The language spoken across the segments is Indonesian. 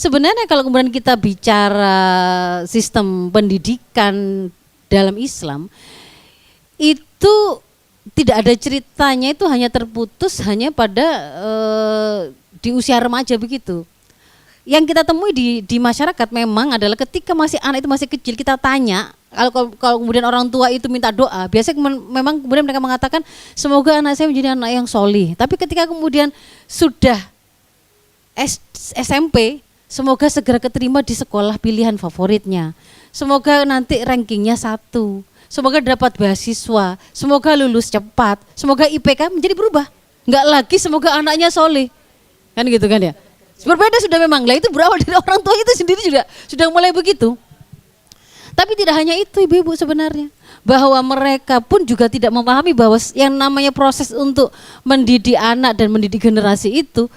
Sebenarnya kalau kemudian kita bicara sistem pendidikan dalam Islam, itu tidak ada ceritanya, itu hanya terputus hanya pada di usia remaja begitu. Yang kita temui di masyarakat memang adalah ketika anak itu masih kecil, kita tanya, kalau kemudian orang tua itu minta doa, biasanya memang kemudian mereka mengatakan semoga anak saya menjadi anak yang solih. Tapi ketika kemudian sudah SMP, semoga segera keterima di sekolah pilihan favoritnya, semoga nanti rankingnya 1, semoga dapat beasiswa, semoga lulus cepat, semoga IPK menjadi berubah. Enggak lagi semoga anaknya soleh, kan gitu kan ya. Berbeda sudah memang, lah itu berawal dari orang tua itu sendiri juga sudah mulai begitu. Tapi tidak hanya itu ibu-ibu sebenarnya, bahwa mereka pun juga tidak memahami bahwa yang namanya proses untuk mendidik anak dan mendidik generasi itu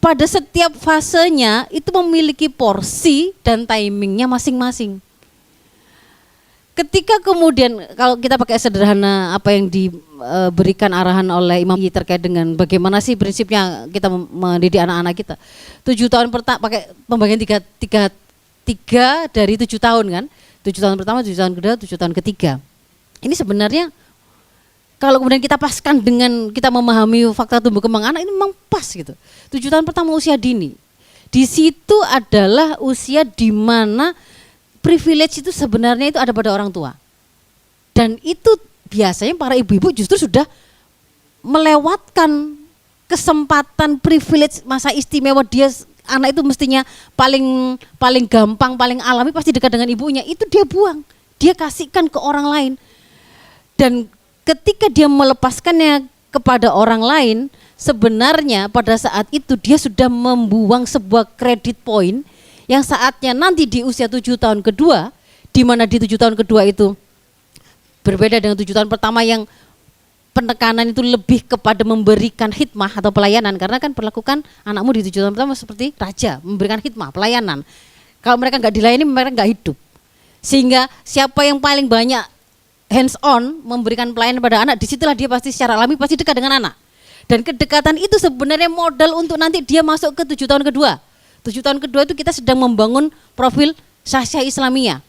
pada setiap fasenya itu memiliki porsi dan timingnya masing-masing. Ketika kemudian kalau kita pakai sederhana apa yang diberikan arahan oleh Imam terkait dengan bagaimana sih prinsipnya kita mendidik anak-anak kita. 7 tahun pertama pakai pembagian tiga dari 7 tahun kan. 7 tahun pertama, 7 tahun kedua, 7 tahun ketiga. Ini sebenarnya kalau kemudian kita paskan dengan kita memahami fakta tumbuh kembang anak, ini memang pas gitu. 7 tahun pertama usia dini. Di situ adalah usia di mana privilege itu sebenarnya itu ada pada orang tua. Dan itu biasanya para ibu-ibu justru sudah melewatkan kesempatan privilege masa istimewa dia, anak itu mestinya paling gampang, paling alami pasti dekat dengan ibunya, itu dia buang. Dia kasihkan ke orang lain. Dan ketika dia melepaskannya kepada orang lain, sebenarnya pada saat itu dia sudah membuang sebuah kredit point yang saatnya nanti di usia 7 tahun kedua, di mana di 7 tahun kedua itu berbeda dengan 7 tahun pertama yang penekanan itu lebih kepada memberikan hikmah atau pelayanan, karena kan perlakukan anakmu di 7 tahun pertama seperti raja, memberikan hikmah, pelayanan. Kalau mereka nggak dilayani, mereka nggak hidup. Sehingga siapa yang paling banyak hands on memberikan pelayanan pada anak, disitulah dia pasti secara alami pasti dekat dengan anak. Dan kedekatan itu sebenarnya modal untuk nanti dia masuk ke 7 tahun kedua. 7 tahun kedua itu kita sedang membangun profil Syahsyah Islamiyah,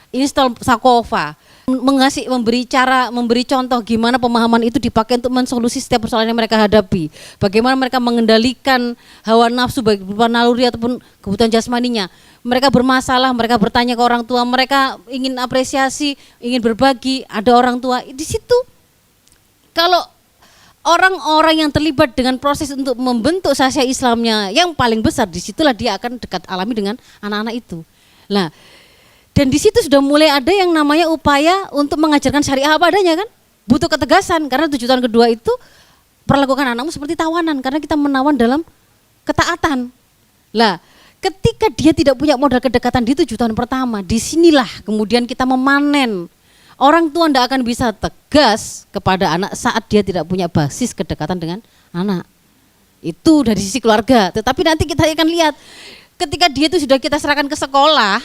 install Sakofa, memberi contoh gimana pemahaman itu dipakai untuk mensolusi setiap persoalan yang mereka hadapi. Bagaimana mereka mengendalikan hawa nafsu baik berupa naluri ataupun kebutuhan jasmaninya. Mereka bermasalah, mereka bertanya ke orang tua, mereka ingin apresiasi, ingin berbagi, ada orang tua. Di situ kalau orang-orang yang terlibat dengan proses untuk membentuk Syahsyah Islamnya yang paling besar, disitulah dia akan dekat alami dengan anak-anak itu. Nah, dan di situ sudah mulai ada yang namanya upaya untuk mengajarkan syariah apa adanya kan. Butuh ketegasan karena 7 tahun kedua itu perlakukan anakmu seperti tawanan karena kita menawan dalam ketaatan. Lah, ketika dia tidak punya modal kedekatan di 7 tahun pertama, disinilah kemudian kita memanen. Orang tua tidak akan bisa tegas kepada anak saat dia tidak punya basis kedekatan dengan anak. Itu dari sisi keluarga. Tetapi nanti kita akan lihat ketika dia itu sudah kita serahkan ke sekolah.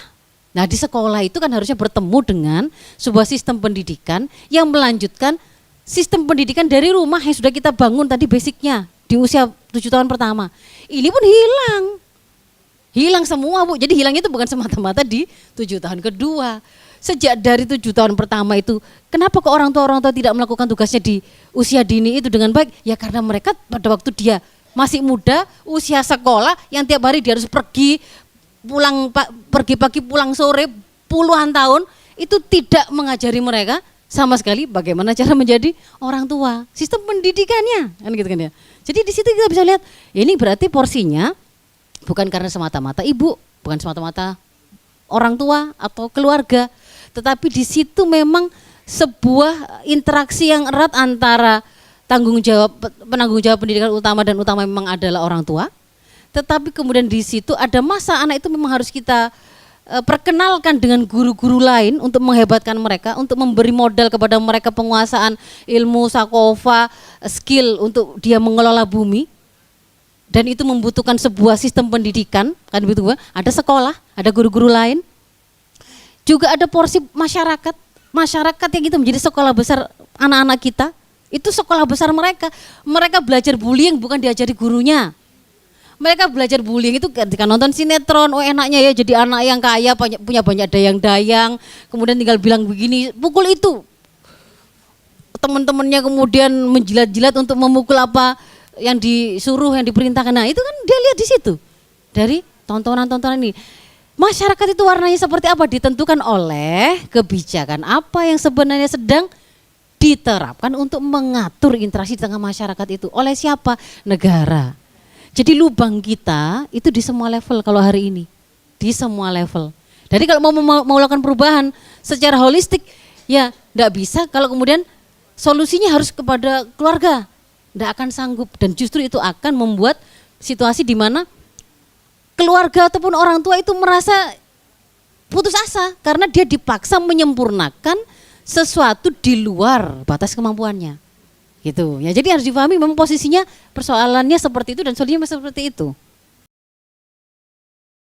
Nah di sekolah itu kan harusnya bertemu dengan sebuah sistem pendidikan yang melanjutkan sistem pendidikan dari rumah yang sudah kita bangun tadi basicnya di usia 7 tahun pertama. Ini pun hilang semua Bu. Jadi hilang itu bukan semata-mata di 7 tahun kedua. Sejak dari 7 tahun pertama itu, kenapa kok orang tua tidak melakukan tugasnya di usia dini itu dengan baik? Ya karena mereka pada waktu dia masih muda, usia sekolah yang tiap hari dia harus pergi pagi pulang sore puluhan tahun, itu tidak mengajari mereka sama sekali bagaimana cara menjadi orang tua. Sistem pendidikannya kan gitu kan ya. Jadi di situ kita bisa lihat, ini berarti porsinya bukan karena semata-mata ibu, bukan semata-mata orang tua atau keluarga, tetapi di situ memang sebuah interaksi yang erat antara penanggung jawab pendidikan utama dan utama memang adalah orang tua. Tetapi kemudian di situ ada masa anak itu memang harus kita perkenalkan dengan guru-guru lain untuk menghebatkan mereka, untuk memberi modal kepada mereka penguasaan ilmu, sakofa, skill untuk dia mengelola bumi. Dan itu membutuhkan sebuah sistem pendidikan, kan begitu, ada sekolah, ada guru-guru lain. Juga ada porsi masyarakat yang itu menjadi sekolah besar anak-anak kita. Itu sekolah besar mereka. Mereka belajar bullying bukan diajari gurunya. Mereka belajar bullying itu ketika nonton sinetron, oh enaknya ya jadi anak yang kaya, punya banyak dayang-dayang, kemudian tinggal bilang begini, pukul itu. Teman-temannya kemudian menjilat-jilat untuk memukul apa yang disuruh, yang diperintahkan. Nah itu kan dia lihat di situ. Dari tontonan-tontonan ini. Masyarakat itu warnanya seperti apa ditentukan oleh kebijakan apa yang sebenarnya sedang diterapkan untuk mengatur interaksi di tengah masyarakat itu. Oleh siapa? Negara. Jadi lubang kita itu di semua level kalau hari ini. Di semua level. Jadi kalau mau melakukan perubahan secara holistik, ya enggak bisa kalau kemudian solusinya harus kepada keluarga. Enggak akan sanggup dan justru itu akan membuat situasi di mana keluarga ataupun orang tua itu merasa putus asa karena dia dipaksa menyempurnakan sesuatu di luar batas kemampuannya. Gitu. Ya jadi harus dipahami memang posisinya persoalannya seperti itu dan solusinya seperti itu.